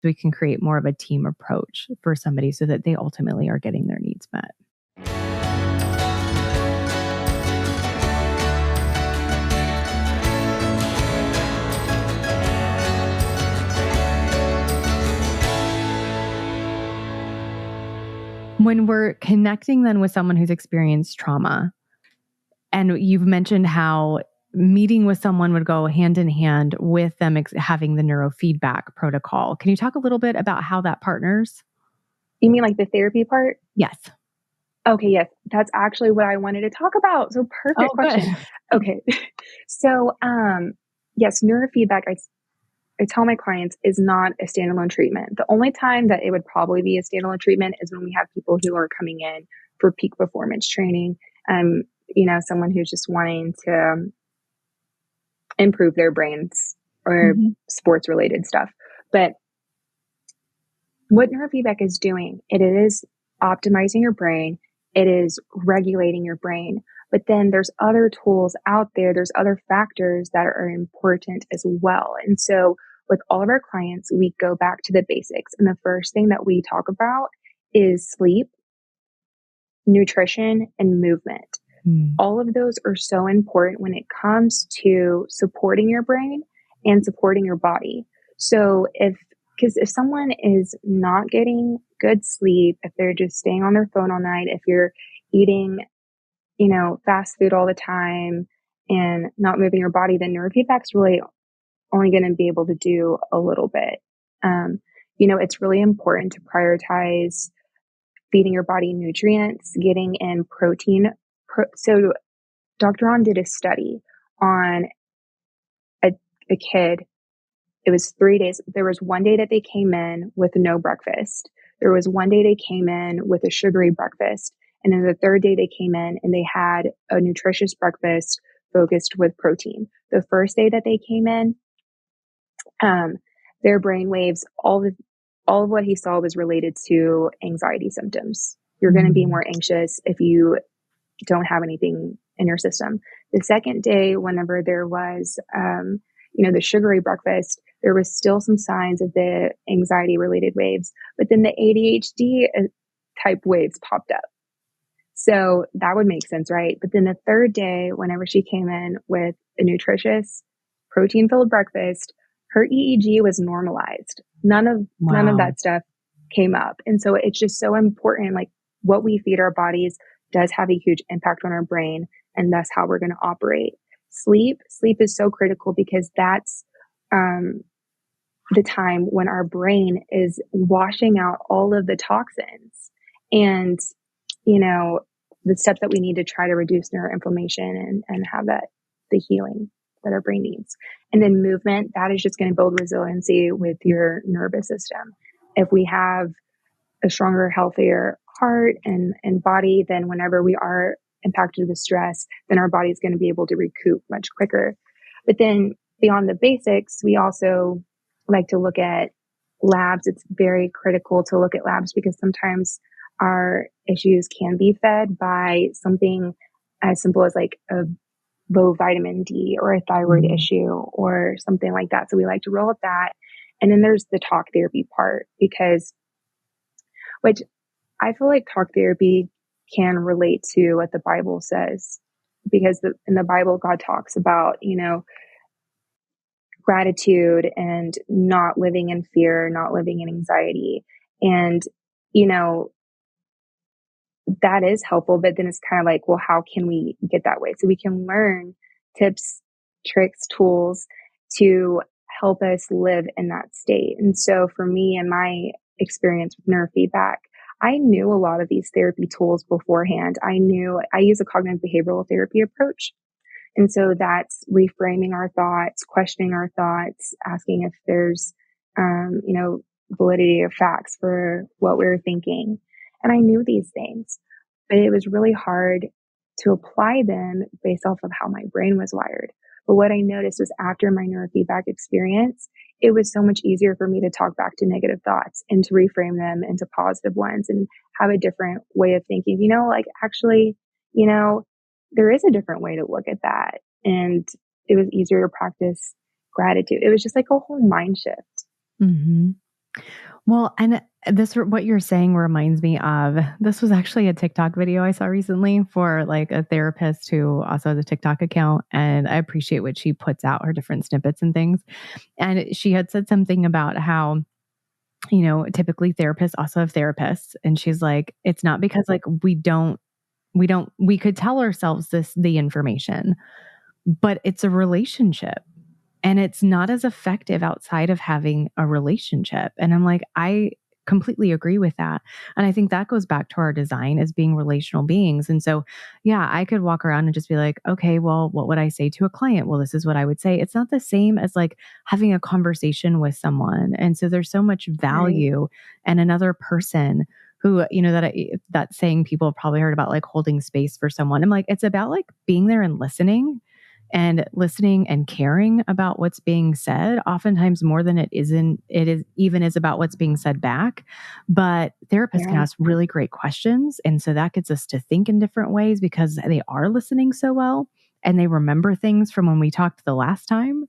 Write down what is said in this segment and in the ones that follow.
we can create more of a team approach for somebody so that they ultimately are getting their needs met. When we're connecting then with someone who's experienced trauma, and you've mentioned how meeting with someone would go hand in hand with them having the neurofeedback protocol. Can you talk a little bit about how that partners? You mean like the therapy part? Yes. Okay, yes. That's actually what I wanted to talk about. So perfect question. Okay. So, yes, neurofeedback, I tell my clients, is not a standalone treatment. The only time that it would probably be a standalone treatment is when we have people who are coming in for peak performance training. Someone who's just wanting to improve their brains or sports related stuff. But what neurofeedback is doing, it is optimizing your brain. It is regulating your brain. But then there's other tools out there. There's other factors that are important as well. And so with all of our clients, we go back to the basics. And the first thing that we talk about is sleep, nutrition, and movement. All of those are so important when it comes to supporting your brain and supporting your body. So because if someone is not getting good sleep, if they're just staying on their phone all night, if you're eating, fast food all the time and not moving your body, then neurofeedback's really only going to be able to do a little bit. It's really important to prioritize feeding your body nutrients, getting in protein. So Dr. On did a study on a kid. It was 3 days. There was one day that they came in with no breakfast. There was one day they came in with a sugary breakfast. And then the third day they came in and they had a nutritious breakfast focused with protein. The first day that they came in, their brain waves, all of what he saw was related to anxiety symptoms. You're going to be more anxious if you don't have anything in your system. The second day, whenever there was, the sugary breakfast, there was still some signs of the anxiety related waves, but then the ADHD type waves popped up. So that would make sense, right? But then the third day, whenever she came in with a nutritious protein filled breakfast, her EEG was normalized. None of that stuff came up. And so it's just so important. Like what we feed our bodies does have a huge impact on our brain, and that's how we're going to operate. Sleep is so critical because that's the time when our brain is washing out all of the toxins and, the steps that we need to try to reduce neuroinflammation and have the healing that our brain needs. And then movement, that is just going to build resiliency with your nervous system. If we have a stronger, healthier heart and body, then whenever we are impacted with stress, then our body is going to be able to recoup much quicker. But then beyond the basics, we also like to look at labs. It's very critical to look at labs because sometimes our issues can be fed by something as simple as like a low vitamin D or a thyroid issue or something like that. So we like to roll with that. And then there's the talk therapy part which I feel like talk therapy can relate to what the Bible says, because in the Bible, God talks about, gratitude and not living in fear, not living in anxiety. And, that is helpful, but then it's kind of like, well, how can we get that way? So we can learn tips, tricks, tools to help us live in that state. And so for me and my experience with neurofeedback, I knew a lot of these therapy tools beforehand. I use a cognitive behavioral therapy approach. And so that's reframing our thoughts, questioning our thoughts, asking if there's, validity of facts for what we were thinking. And I knew these things, but it was really hard to apply them based off of how my brain was wired. But what I noticed was after my neurofeedback experience, it was so much easier for me to talk back to negative thoughts and to reframe them into positive ones and have a different way of thinking. There is a different way to look at that. And it was easier to practice gratitude. It was just like a whole mind shift. Mm-hmm. Well, and this, what you're saying reminds me of, this was actually a TikTok video I saw recently for like a therapist who also has a TikTok account. And I appreciate what she puts out, her different snippets and things. And she had said something about how, typically therapists also have therapists. And she's like, it's not because like we could tell ourselves the information, but it's a relationship. And it's not as effective outside of having a relationship. And I'm like, I completely agree with that. And I think that goes back to our design as being relational beings. And so, yeah, I could walk around and just be like, okay, well, what would I say to a client? Well, this is what I would say. It's not the same as like having a conversation with someone. And so there's so much Right. value in another person who, that saying people have probably heard about, like holding space for someone. I'm like, it's about like being there and listening and caring about what's being said, oftentimes more than it is about what's being said back. But therapists can Yeah. ask really great questions. And so that gets us to think in different ways because they are listening so well and they remember things from when we talked the last time.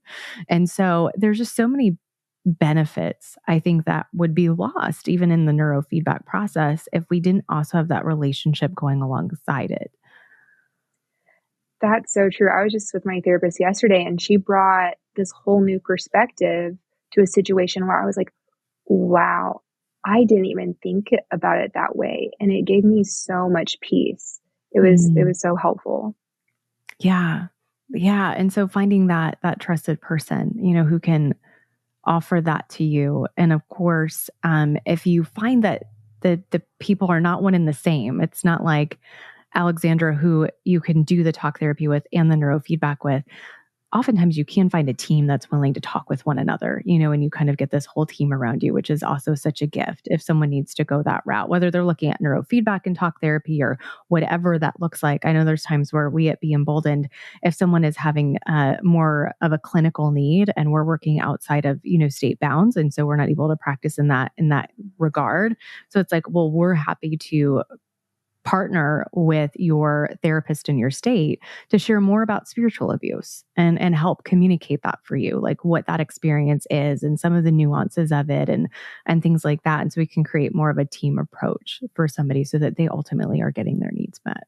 And so there's just so many benefits I think that would be lost even in the neurofeedback process if we didn't also have that relationship going alongside it. That's so true. I was just with my therapist yesterday and she brought this whole new perspective to a situation where I was like, wow, I didn't even think about it that way. And it gave me so much peace. It Mm. was so helpful. Yeah. Yeah, and so finding that trusted person, who can offer that to you. And of course, if you find that the people are not one and the same, it's not like Alexandra, who you can do the talk therapy with and the neurofeedback with. Oftentimes you can find a team that's willing to talk with one another, and you kind of get this whole team around you, which is also such a gift if someone needs to go that route, whether they're looking at neurofeedback and talk therapy or whatever that looks like. I know there's times where we at Be Emboldened, if someone is having more of a clinical need and we're working outside of, state bounds. And so we're not able to practice in that regard. So it's like, well, we're happy to partner with your therapist in your state to share more about spiritual abuse and help communicate that for you, like what that experience is and some of the nuances of it and things like that. And so we can create more of a team approach for somebody so that they ultimately are getting their needs met.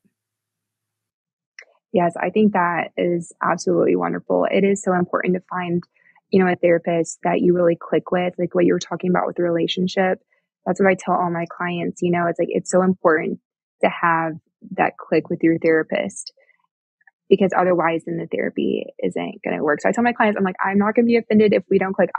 Yes, I think that is absolutely wonderful. It is so important to find, a therapist that you really click with, like what you were talking about with the relationship. That's what I tell all my clients, it's like it's so important to have that click with your therapist because otherwise then the therapy isn't going to work. So I tell my clients, I'm like, I'm not going to be offended if we don't click.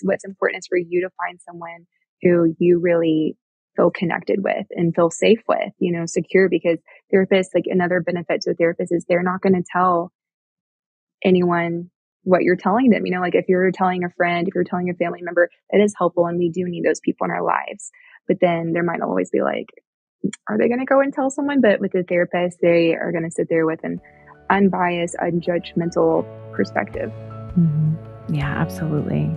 What's important is for you to find someone who you really feel connected with and feel safe with, secure because therapists, like another benefit to a therapist is they're not going to tell anyone what you're telling them. Like if you're telling a friend, if you're telling a family member, it is helpful and we do need those people in our lives. But then there might always be like, are they going to go and tell someone? But with the therapist, they are going to sit there with an unbiased, unjudgmental perspective. Yeah, absolutely.